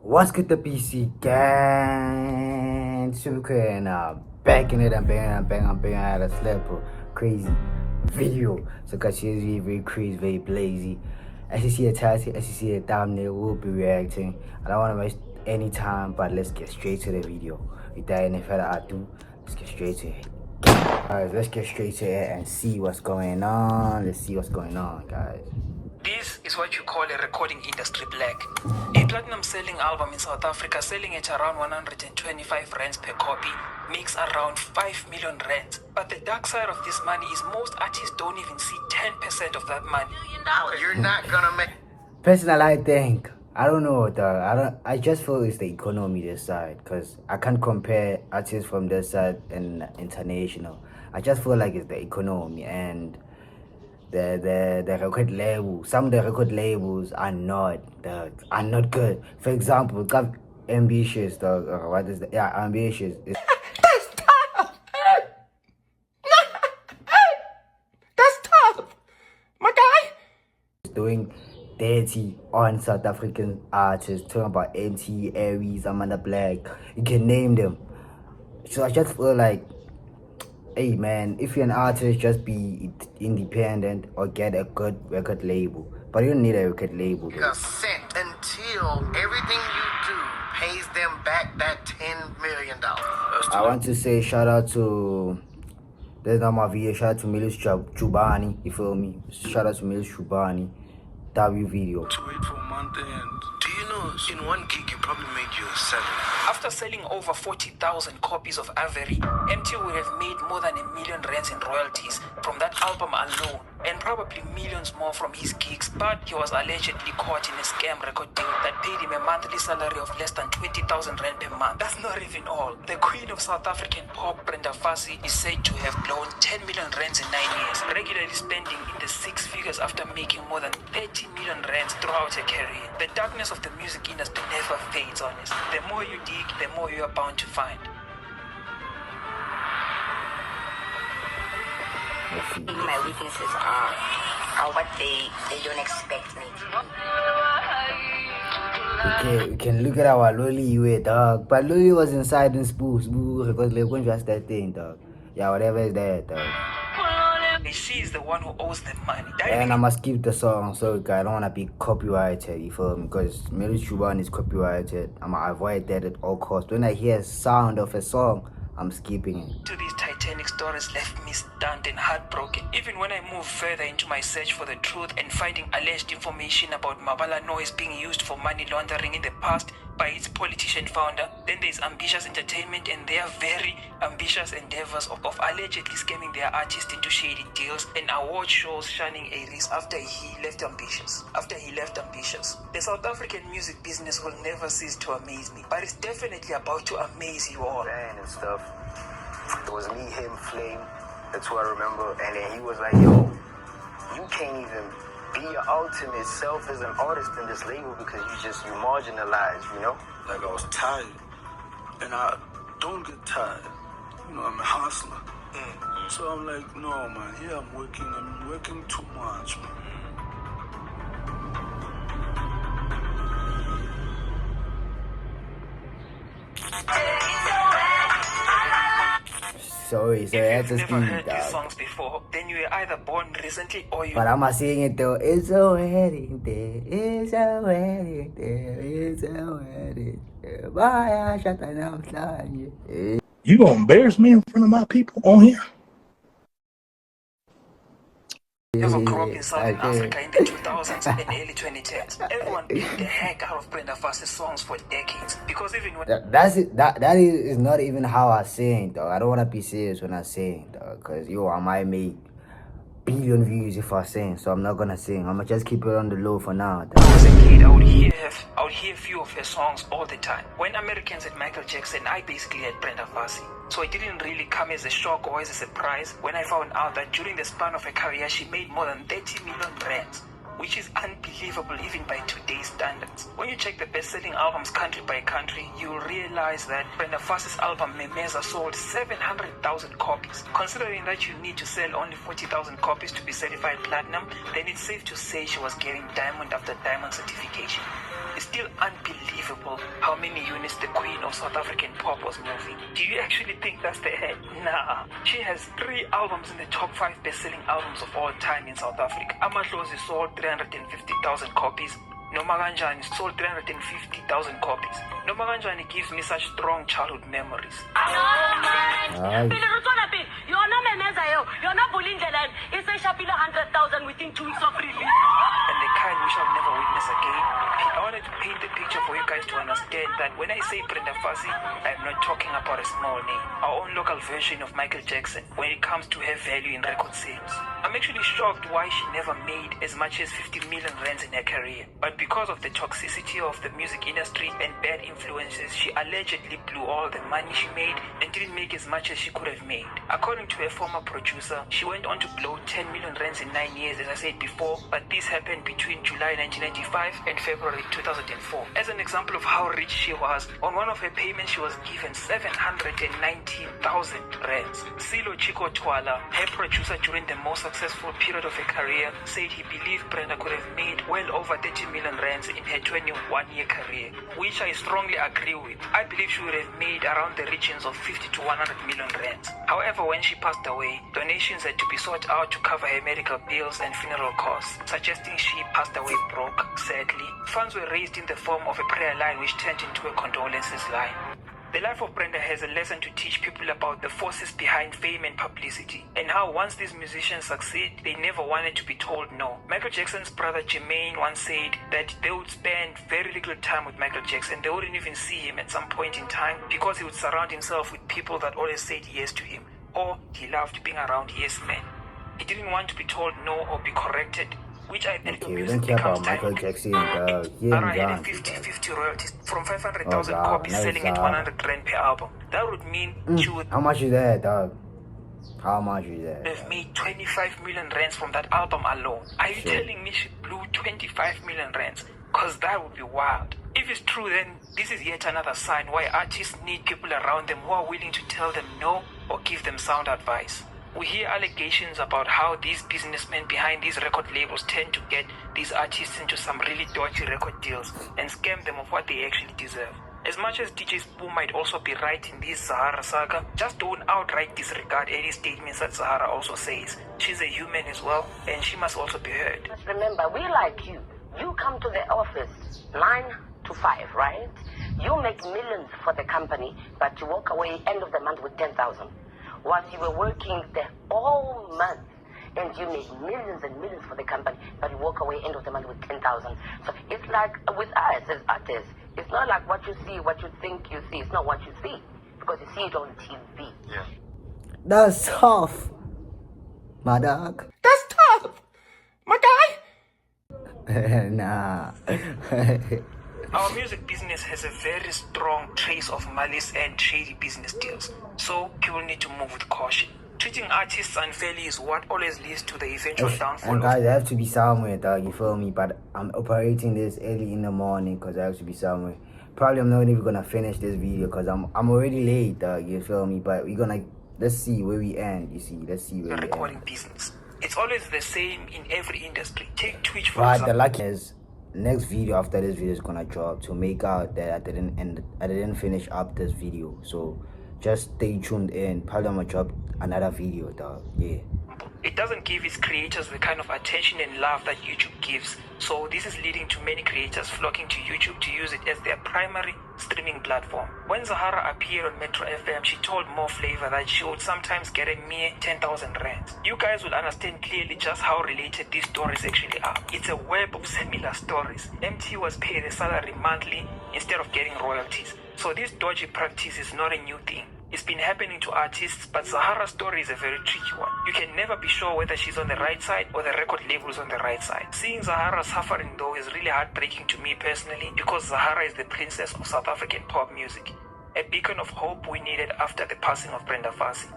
What's good, the PC gang? Super and back in it and bang, I had a slap crazy video. So, cause she's very crazy, very blazy. As you see a tattoo, as you see a thumbnail, we'll be reacting. I don't want to waste any time, but let's get straight to the video. Without any further ado, let's get straight to it. Guys, let's get straight to it and see what's going on. Let's see what's going on, guys. This is what you call a recording industry black. A platinum selling album in South Africa selling at around 125 rands per copy makes around 5 million rands. But the dark side of this money is most artists don't even see 10% of that money. $1 million. You're not gonna make. Personally, I think I don't know. I just feel it's the economy this side, cause I can't compare artists from this side and international. I just feel like it's the economy and the record label. Some of the record labels are not good. For example, got ambitious. What is the ambitious? That's tough. That's tough, my guy. Doing dirty on South African artists, talking about MT, Aries, Amanda Black, you can name them. So I just feel like, hey man, if you're an artist, just be independent or get a good record label. But you don't need a record label. A cent until everything you do pays them back that $10 million. I want to say shout out to, there's not my video, shout out to Milos Chubani, you feel me? Shout out to Milos Chubani. W video. To wait for a month and do you know in one gig you probably made your salary? After selling over 40,000 copies of Avery, MT would have made more than R1 million in royalties from that album alone, and probably millions more from his gigs, but he was allegedly caught in a scam record deal that paid him a monthly salary of less than 20,000 rand per month. That's not even all. The queen of South African pop, Brenda Fassie, is said to have blown 10 million rands in 9 years, regularly spending in the six figures after making more than 30 million rands throughout her career. The darkness of the music industry never fades, honest. The more you dig, the more you are bound to find. My weaknesses are what they don't expect me to. We can look at our Loli you dog. But Loli was inside in spooks, because they couldn't trust that thing, dog. Yeah, whatever is that, dog. She is the one who owes them money. And I must keep the song, so I don't want to be copyrighted, you feel me? Because Milos Chubani is copyrighted. I'm going to avoid that at all costs. When I hear sound of a song, I'm skipping it. To these Titanic stories left me stunned and heartbroken. Even when I move further into my search for the truth and finding alleged information about Mabala noise being used for money laundering in the past by its politician founder, then there's Ambitious Entertainment and their very ambitious endeavors of allegedly scamming their artists into shady deals and award shows shunning Aries after he left Ambitious. The South African music business will never cease to amaze me, but it's definitely about to amaze you all. And stuff. It was me, him, Flame. That's what I remember. And then he was like, yo, you can't even be your ultimate self as an artist in this label because you marginalized, you know? Like I was tired. And I don't get tired. You know, I'm a hustler. So I'm like, no man, here I'm working too much, man. Sorry, If that's you've a never speed, heard these dog. songs before, then you were either born recently or you... But I'm not saying it though. It's a wedding day. It's a wedding day. It's a wedding day. Bye, I shut down. You gonna embarrass me in front of my people on here? Never grew up in Southern Africa in the 2000s and early 2010s. Everyone beat the heck out of Brenda Fassie's songs for decades. Because even when... That's it. That is not even how I sing, dog. I don't want to be serious when I sing, dog. Because, I might make billion views if I sing. So I'm not going to sing. I'm going to just keep it on the low for now, dog. I was a kid, I would hear a few of her songs all the time. When Americans had Michael Jackson, I basically had Brenda Fassie. So it didn't really come as a shock or as a surprise when I found out that during the span of her career, she made more than 30 million rands, which is unbelievable even by today's standards. When you check the best-selling albums country by country, you'll realize that Brenda Fassie's album Memeza sold 700,000 copies. Considering that you need to sell only 40,000 copies to be certified platinum, then it's safe to say she was getting diamond after diamond certification. It's still unbelievable how many units the queen of South African pop was moving. Do you actually think that's the head? Nah. She has 3 albums in the top 5 best-selling albums of all time in South Africa. Amadlozi sold 350,000 copies. Noma Kanjani sold 350,000 copies. Noma Kanjani gives me such strong childhood memories. You're not bullying the land. It's a Shapila 100,000 within 2 weeks of release. And the kind we shall never witness again. I wanted to paint the picture for you guys to understand that when I say Brenda Fassie, I'm not talking about a small name. Our own local version of Michael Jackson when it comes to her value in record sales. I'm actually shocked why she never made as much as 50 million rands in her career. But because of the toxicity of the music industry and bad influences, she allegedly blew all the money she made and didn't make as much as she could have made. According to a former producer, she went on to blow 10 million rands in 9 years, as I said before, but this happened between July 1995 and February 2004. As an example of how rich she was, on one of her payments she was given 719,000 rands. Silo Chico Twala, her producer during the most successful period of her career, said he believed Brenda could have made well over 30 million rands in her 21-year career, which I strongly agree with. I believe she would have made around the regions of 50 to 100 million rands. However, when she passed away, donations had to be sought out to cover her medical bills and funeral costs, suggesting she passed away broke, sadly. Funds were raised in the form of a prayer line which turned into a condolences line. The life of Brenda has a lesson to teach people about the forces behind fame and publicity, and how once these musicians succeed, they never wanted to be told no. Michael Jackson's brother Jermaine once said that they would spend very little time with Michael Jackson. They wouldn't even see him at some point in time because he would surround himself with people that always said yes to him, or he loved being around yes men. He didn't want to be told no or be corrected, which I think we don't care about Michael Jackson. Zahara had a 50-50 royalties from 500,000 copies selling at 100 rand per album. That would mean she would... How much is that, dog? How much is that? They've made 25 million rands from that album alone. Are you telling me she blew 25 million rands? Because that would be wild. If it's true, then this is yet another sign why artists need people around them who are willing to tell them no or give them sound advice. We hear allegations about how these businessmen behind these record labels tend to get these artists into some really dodgy record deals and scam them of what they actually deserve. As much as DJ Spoo might also be right in this Zahara saga, just don't outright disregard any statements that Zahara also says. She's a human as well, and she must also be heard. Just remember, we like you. You come to the office 9 to 5, right? You make millions for the company, but you walk away end of the month with 10,000. Whilst you were working the whole month and you made millions and millions for the company, but you walk away end of the month with 10,000. So it's like with us as artists, it's not like what you see, what you think you see. It's not what you see because you see it on TV. Yeah. That's tough, my dog. That's tough, my guy. Nah. Our music business has a very strong trace of malice and shady business deals, so people need to move with caution. Treating artists unfairly is what always leads to the eventual downfall. And guys, I have to be somewhere, dog, you feel me? But I'm operating this early in the morning because I have to be somewhere. Probably I'm not even gonna finish this video because I'm already late, dog, you feel me? But we're gonna, let's see where we end, you see. Let's see where we end. Recording business. It's always the same in every industry. Take Twitch for But example. the luck is, next video after this video is gonna drop to make out that I didn't finish up this video. So just stay tuned in. Probably I'm gonna drop another video, dog. Yeah. It doesn't give its creators the kind of attention and love that YouTube gives. So this is leading to many creators flocking to YouTube to use it as their primary streaming platform. When Zahara appeared on Metro FM, she told More Flavor that she would sometimes get a mere 10,000 rands. You guys will understand clearly just how related these stories actually are. It's a web of similar stories. MT was paid a salary monthly instead of getting royalties. So this dodgy practice is not a new thing. It's been happening to artists, but Zahara's story is a very tricky one. You can never be sure whether she's on the right side or the record label is on the right side. Seeing Zahara suffering though is really heartbreaking to me personally because Zahara is the princess of South African pop music. A beacon of hope we needed after the passing of Brenda Fassie.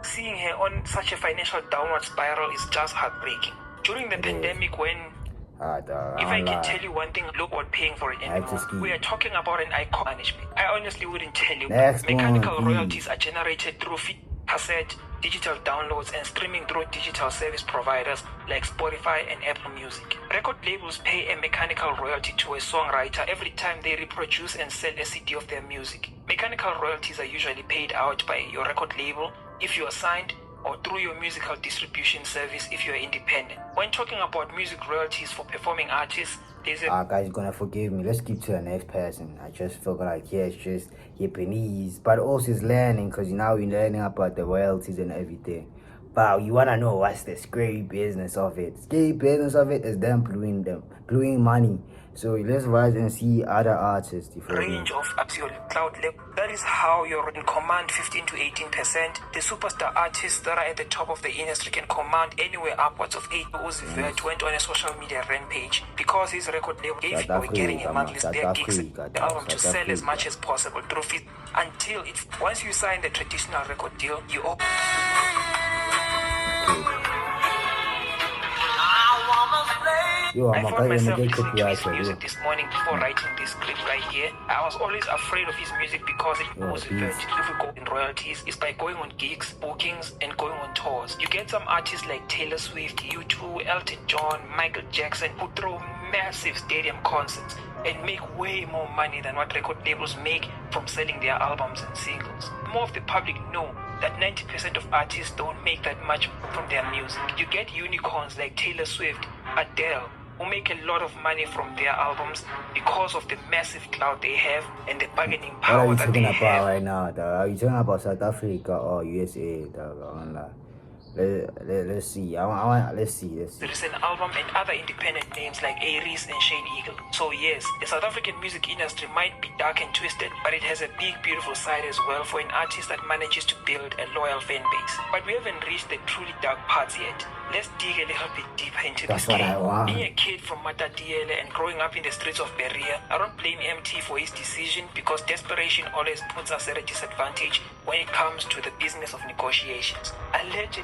Seeing her on such a financial downward spiral is just heartbreaking. During the pandemic when if I can tell you one thing, look what paying for it anymore. We are talking about an icon management. I honestly wouldn't tell you. Mechanical royalties are generated through cassette, digital downloads, and streaming through digital service providers like Spotify and Apple Music. Record labels pay a mechanical royalty to a songwriter every time they reproduce and sell a CD of their music. Mechanical royalties are usually paid out by your record label if you are signed, or through your musical distribution service if you are independent. When talking about music royalties for performing artists, there's a guys, you're gonna forgive me. Let's skip to the next person. I just feel like, yeah, it's just Japanese, but also it's learning, because now we're learning about the royalties and everything. But you wanna know what's the scary business of it? Scary business of it is them blowing money. So let's rise and see other artists. range of absolute cloud level. That is how you're in command 15 to 18%. The superstar artists that are at the top of the industry can command anywhere upwards of 8. Uzi Vert went on a social media rampage because his record label gave him away getting a monthly spare gigs the album to sell as much as possible through fees until it's once you sign the traditional record deal, you open. Yo, I I'm found myself listening to copyright. his music this morning before writing this script right here. I was always afraid of his music because it was very difficult in royalties is by going on gigs, bookings, and going on tours. You get some artists like Taylor Swift, U2, Elton John, Michael Jackson who throw massive stadium concerts and make way more money than what record labels make from selling their albums and singles. More of the public know that 90% of artists don't make that much from their music. You get unicorns like Taylor Swift, Adele, who make a lot of money from their albums because of the massive clout they have and the bargaining What power are you that talking they about have. right now, dog? Are you talking about South Africa or USA, dog? Let's see. Let's see. There is an album and other independent names like Aries and Shane Eagle. So yes, the South African music industry might be dark and twisted, but it has a big, beautiful side as well for an artist that manages to build a loyal fan base. But we haven't reached the truly dark parts yet. Let's dig a little bit deeper into That's this what I game. want. Being a kid from Matatiele and growing up in the streets of Berea, I don't blame MT for his decision because desperation always puts us at a disadvantage when it comes to the business of negotiations. Allegedly,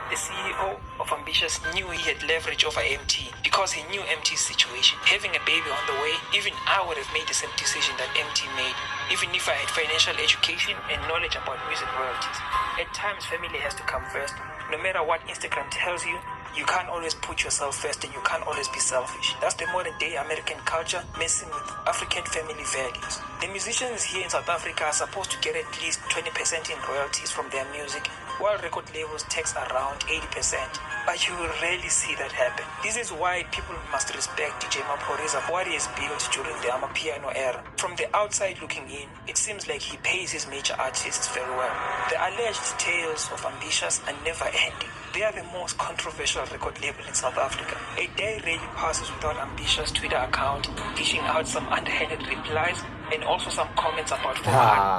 the CEO of Ambitious knew he had leverage over MT because he knew MT's situation. Having a baby on the way, even I would have made the same decision that MT made, even if I had financial education and knowledge about music royalties. At times, family has to come first. No matter what Instagram tells you, you can't always put yourself first and you can't always be selfish. That's the modern day American culture messing with African family values. The musicians here in South Africa are supposed to get at least 20% in royalties from their music, while record labels tax around 80%. But you will rarely see that happen. This is why people must respect DJ Maphorisa for what he has built during the Amapiano era. From the outside looking in, it seems like he pays his major artists very well. The alleged tales of Ambitious are never ending. They are the most controversial record label in South Africa. A day rarely passes without Ambitious Twitter account dishing out some underhanded replies and also some comments about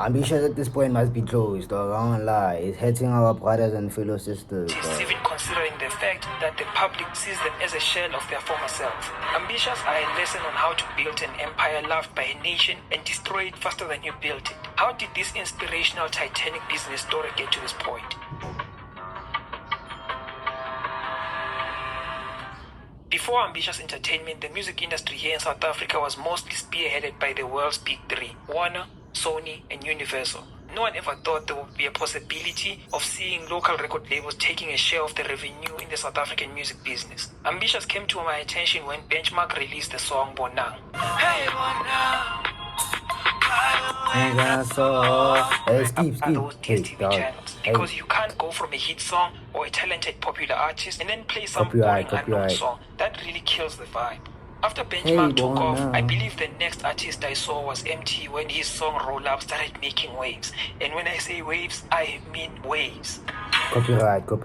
Ambitious at this point must be closed, dog. I won't lie. It's hurting our brothers and fellow sisters, dog. even considering the fact that the public sees them as a shell of their former self. Ambitious are a lesson on how to build an empire loved by a nation and destroy it faster than you built it. How did this inspirational Titanic business story get to this point? Before Ambitious Entertainment, the music industry here in South Africa was mostly spearheaded by the world's big three, Warner, Sony, and Universal. No one ever thought there would be a possibility of seeing local record labels taking a share of the revenue in the South African music business. Ambitious came to my attention when Benchmark released the song Bonang. Hey Bonang! Skip. Those Hey, DSTV dog. channels because you can't go from a hit song or a talented popular artist and then play some Copyright. boring unknown song. That really kills the vibe. After Benchmark took off, I believe the next artist I saw was MT when his song Roll Up started making waves. And when I say waves, I mean waves. Copyright. To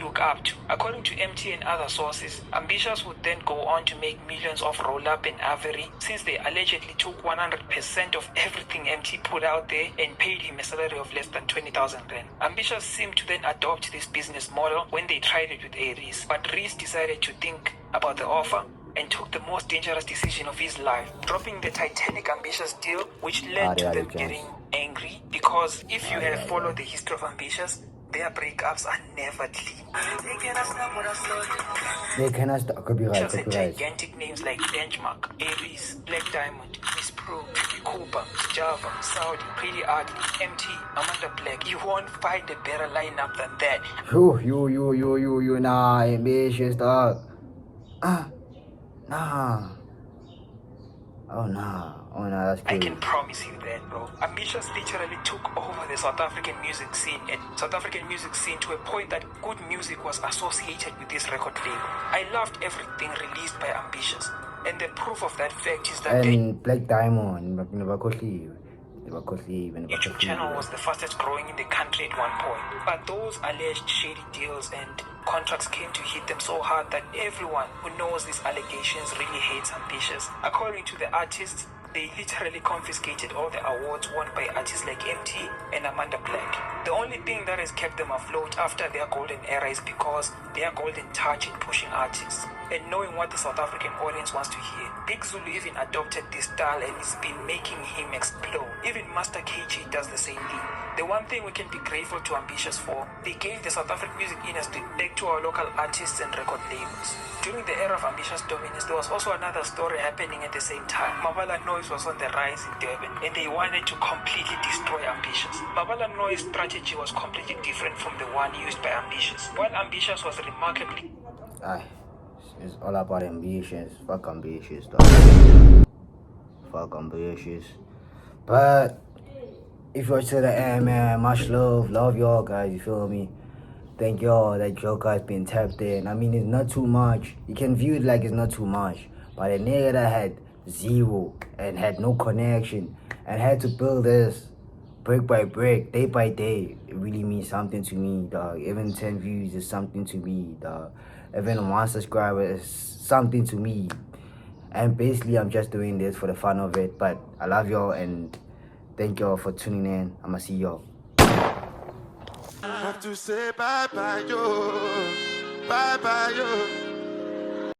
look up to. According to MT and other sources, Ambitious would then go on to make millions off Roll Up and Avery since they allegedly took 100% of everything MT put out there and paid him a salary of less than 20,000 rand. Ambitious seemed to then adopt this business model when they tried it with Aries, but Reese decided to think about the offer and took the most dangerous decision of his life, dropping the Titanic Ambitious deal, which led to them getting angry because if you have followed the history of Ambitious, their breakups are never clean. They cannot stop. Copyright. Gigantic names like Benchmark, Aries, Black Diamond, Miss Pro, Cooper, Java, Saudi, Pretty Ugly, MT, Amanda Black. You won't find a better lineup than that. You, nah, ambitious, dog. Nah. Oh, nah, that's I crazy. can promise you that, bro. Ambitious literally took over the South African music scene to a point that good music was associated with this record label. I loved everything released by Ambitious. And the proof of that fact is that And Black Diamond, YouTube channel was the fastest growing in the country at one point. But those alleged shady deals and contracts came to hit them so hard that everyone who knows these allegations really hates Ambitious. According to the artists, they literally confiscated all the awards won by artists like MT and Amanda Black. The only thing that has kept them afloat after their golden era is because their golden touch in pushing artists and knowing what the South African audience wants to hear. Big Zulu even adopted this style and it's been making him explode. Even Master KG does the same thing. The one thing we can be grateful to Ambitious for, they gave the South African music industry back to our local artists and record labels. During the era of Ambitious dominance, there was also another story happening at the same time. Mabala Noise was on the rise in Durban and they wanted to completely destroy Ambitious. Mabala Noise strategy was completely different from the one used by Ambitious. While Ambitious was remarkably... It's all about ambitions. Fuck Ambitious, dog. Fuck Ambitious. But if you're to the end, man, much love y'all guys, you feel me? Thank y'all that y'all guys been tapped in. I mean, it's not too much. You can view it like it's not too much. But a nigga that had zero and had no connection and had to build this brick by brick, day by day, it really means something to me, dog. Even 10 views is something to me, dog. Even 1 subscriber is something to me. And basically, I'm just doing this for the fun of it. But I love y'all and thank y'all for tuning in. I'ma see y'all. Have to say bye-bye, yo. Bye-bye, yo.